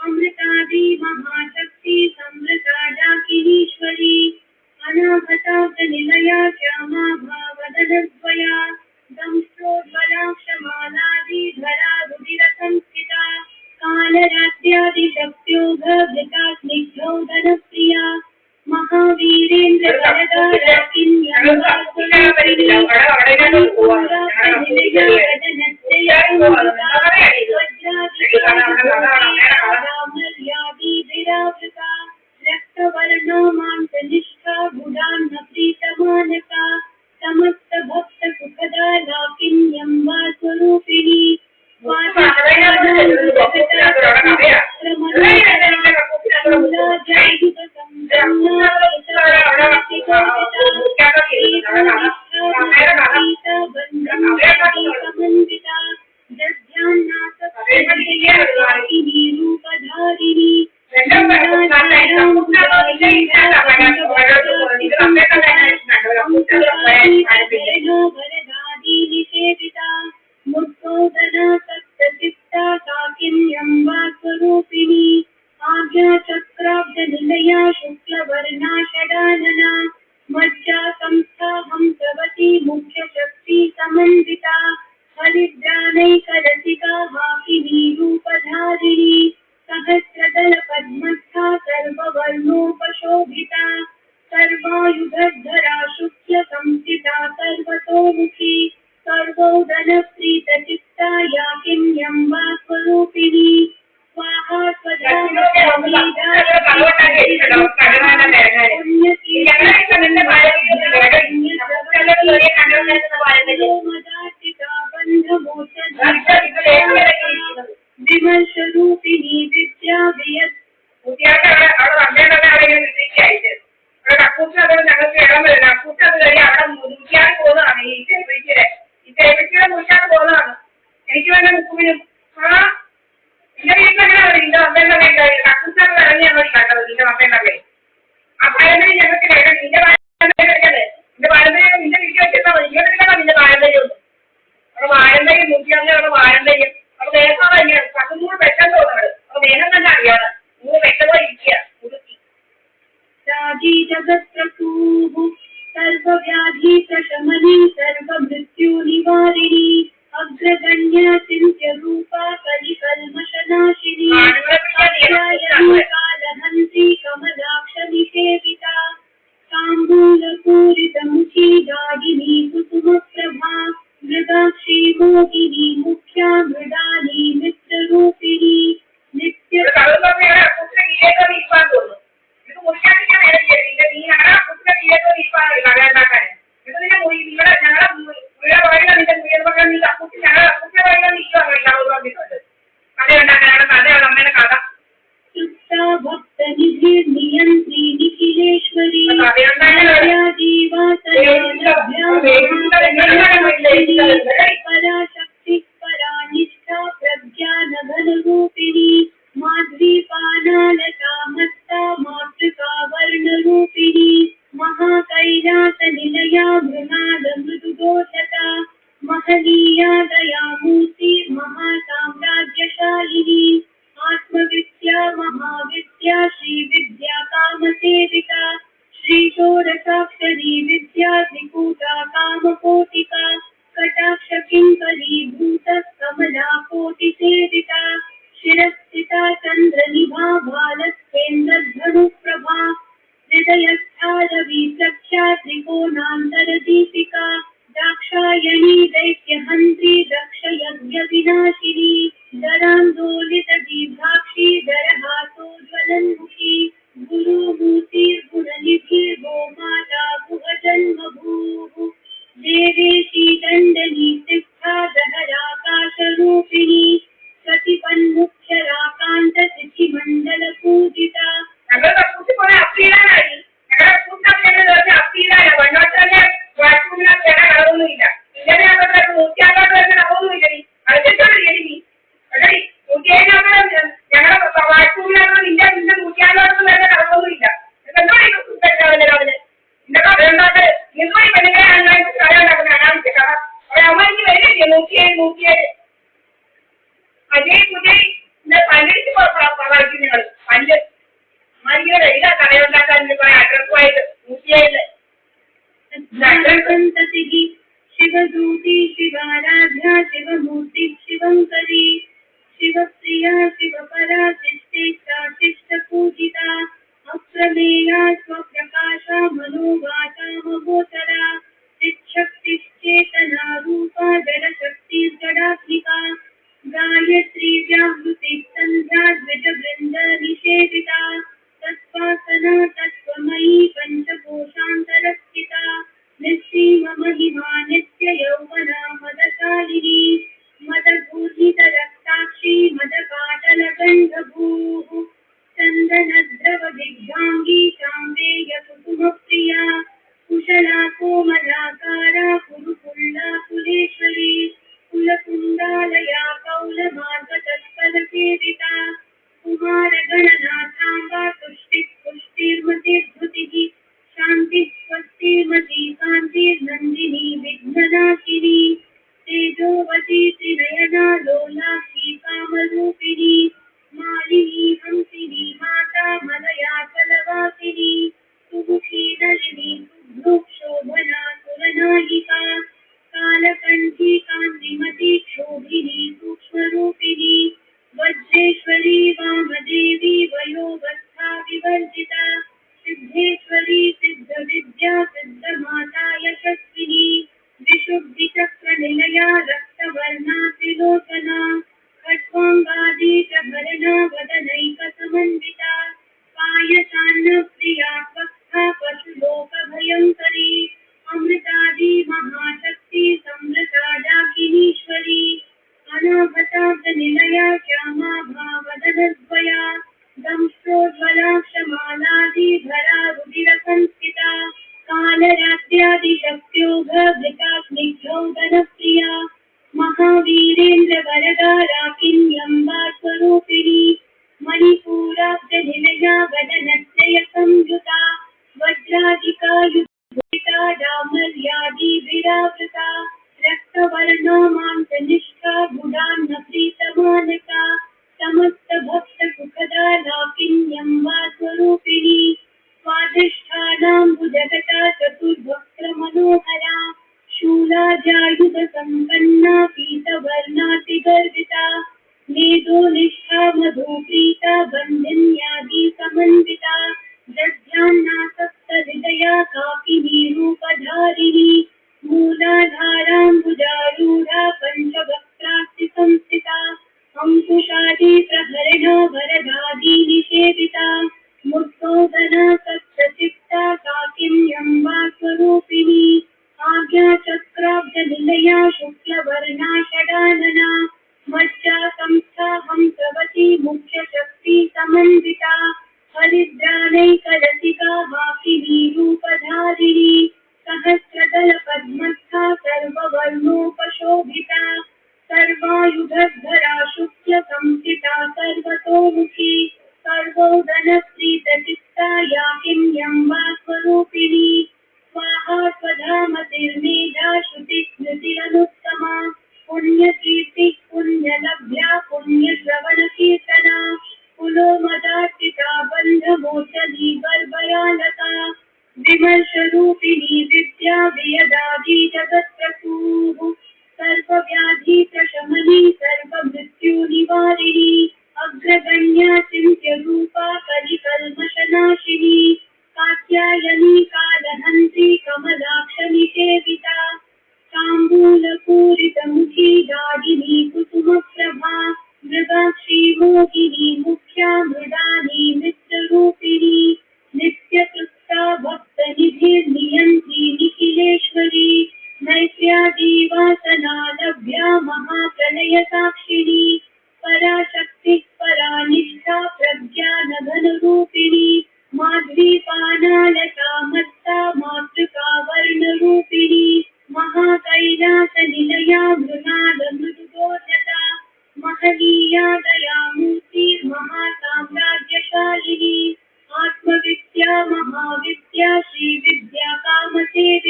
अमृतादि महाशक्ति समृता डाकिनीश्वरी अनाहताब्दनिलया श्यामा भावदनद्वया दंष्ट्रोज्ज्वलाक्षमालादिधरा रुधिरसंस्थिता कालरात्र्यादिशक्त्योघृता स्निग्धौदनप्रिया महावीरेन्द्र वरदा रक्तवर्णो मांसनिष्ठा बुधान्न प्रीतमानका समस्त भक्त सुखदा लाकिन्यम्बा स्वरूपिणी आज्ञाचक्राब्दनिलया शुक्लवर्णा षडानना मज्जा संस्था हंसवती मुख्यशक्ति समन्विता हरिद्रानैकरसिका हाकिनी रूपधारिणी सहस्रदल पद्मस्था सर्ववर्णोपशोभिता सर्वायुधधरा शुक्ल संस्थिता सर्वतोमुखी सर्वोदनप्रीतचित्ता याकिन्यम्बा स्वरूपिणी स्वाहा स्वधा विमर्शरूपिणी विद्या जगत्प्रसूः सर्वव्याधि प्रशमनी सर्वमृत्युनिवारिणी अग्रगण्या चिन्त्य रूपा कलिकल्मषनाशिनी कालहन्त्री कमलाक्षनिषेविता ताम्बूलपूरितमुखी दागिनी कुसुमप्रभा मृगाक्षी मोहिनी मुख्या मृदानी मित्ररूपिणी नित्य भक्तनिधिर्नियन्त्री निखिलेश्वरी पराशक्ति परानिष्ठा प्रज्ञानघनरूपिणी माध्वीपानालता मत्ता मातृका वर्णरूपिणी महाकैलासनिलया मृणालमृदुदोषता महलीया दयामूर्ति महासाम्राज्यशालिनी आत्मविद्या महाविद्या श्रीविद्या कामसेविका श्रीषोडशाक्षरी विद्या त्रिकूटा कामकोटिका कटाक्ष किङ्करीभूत कमला कोटिसेविता शिरस्थिता चन्द्रनिभा भालस्तेन्द्रधनुप्रभा हृदयस्था रविप्रख्या त्रिकोणान्तरदीपिका दाक्षायणी दैत्यहन्त्री दक्षयज्ञविनाशिनी दरान्दोलितदीर्घाक्षी दरहासोज्ज्वलन्मुखी गुरुमूर्तिर्गुणनिधिर्गोमाता गुहजन्मभूः देवेशी दण्डनी सिद्धा दहराकाशरूपिणी प्रतिपन्मुख्यराकान्ततिथिमण्डलपूजिता निषेविता कुमारगणनाथाम्बा तुष्टिः पुष्टिर्मतिर्धृतिः शान्तिः स्वस्तिर्मती कान्तिर्नन्दिनी विघ्ननाशिनी तेजोवती त्रिनयना लोलाक्षी कामरूपिणी मालिनी हंसिनी माता मलया कलवासिनी सुमुखी नलिनी सुभ्रुक्षोभना सुरनायिका कालकण्ठी कान्तिमती क्षोभिनी सूक्ष्मरूपिणी वज्रेश्वरी वामदेवी वयोवस्था विवर्जिता सिद्धेश्वरी सिद्धविद्या सिद्धमाता यशस्विनी विशुद्धिचक्रनिलया रक्तवर्णा त्रिलोचना खड्वाङ्गादीशभरणा वदनैकसमन्विता कायशान्नप्रिया स्वस्था पशुलोकभयङ्करी अमृतादि महाशक्ति समृता डाकिनीश्वरी अनाभताब्दनिलया श्यामा भावदनद्वया दंष्ट्रोज्ज्वलाक्षमालादिधरा रुधिरसंस्थिता कालरात्र्यादिशक्त्योघभृता स्निग्धौदनप्रिया महावीरेन्द्रवरदा राकिन्यम्बा स्वरूपिणी मणिपूराब्जनिलया वदनत्रयसंयुता वज्रादिका युधिता डामर्यादिभिरावृता रक्तवर्णा मांसनिष्ठा गुडान्नप्रीतमानका समस्तभक्तसुखदा लाकिन्यम्बा स्वरूपिणी स्वाधिष्ठानाम्बुजगता चतुर्भक्त्रमनोहरा शूलाजायुधसम्पन्ना पीतवर्णातिगर्विता मेधोनिष्ठा मधुप्रीता बन्धिन्यादिसमन्विता दध्यान्नासक्तहृदया काकिनी रूपधारिणी मूलाधाराम्बुजारूढा पञ्चवक्त्रास्तिसंस्थिता अंकुशादि प्रहरणा वरदादि निषेविता मुक्तोदना सत्सचित्ता काकिन्यम्बा स्वरूपिणी आज्ञाचक्राब्जनिलया शुक्लवर्णा षडानना मज्जा संस्था हंसवती मुख्यशक्ति समन्विता हरिद्रानैकरसिका वाकिनी रूपधारिणी सहस्रदलपद्मस्था सर्ववर्णोपशोभिता सर्वायुधधरा शुक्लसंस्थिता सर्वतोमुखी सर्वोदनप्रीतचित्ता याकिन्यम्बा स्वरूपिणी स्वाहा स्वधा मतिर्मेधा श्रुतिस्मृतिरनुत्तमा पुण्यकीर्तिः पुण्यलभ्या पुण्यश्रवणकीर्तना कुलोमदार्चिता बन्धमोचनी बर्बरालता विमर्शरूपिणी विद्या वियदादि जगत्प्रसूः सर्वव्याधि प्रशमनी सर्वमृत्युनिवारिणी अग्रगण्या चिन्त्यरूपा कलिकल्मषनाशिनी कात्यायनी कालहन्त्री कमलाक्षनिषेविता ताम्बूलपूरितमुखी दाडिनी कुसुमप्रभा मृगाक्षी मोहिनी मुख्या मृडानी मित्ररूपिणी नित्यतृप्ता भक्तनिधिर्नियन्त्री निखिलेश्वरी मैत्र्यादिवासना लभ्या महाप्रलयसाक्षिणी पराशक्तिः परानिष्ठा प्रज्ञानघनरूपिणी माध्वीपानालता मत्ता मातृका वर्णरूपिणी महाकैलासनिलया मृणालमृदुगोचता महनीया दयामूर्तिर्महासाम्राज्यशालिनी आत्मविद्या महाविद्या श्रीविद्या कामसेविनी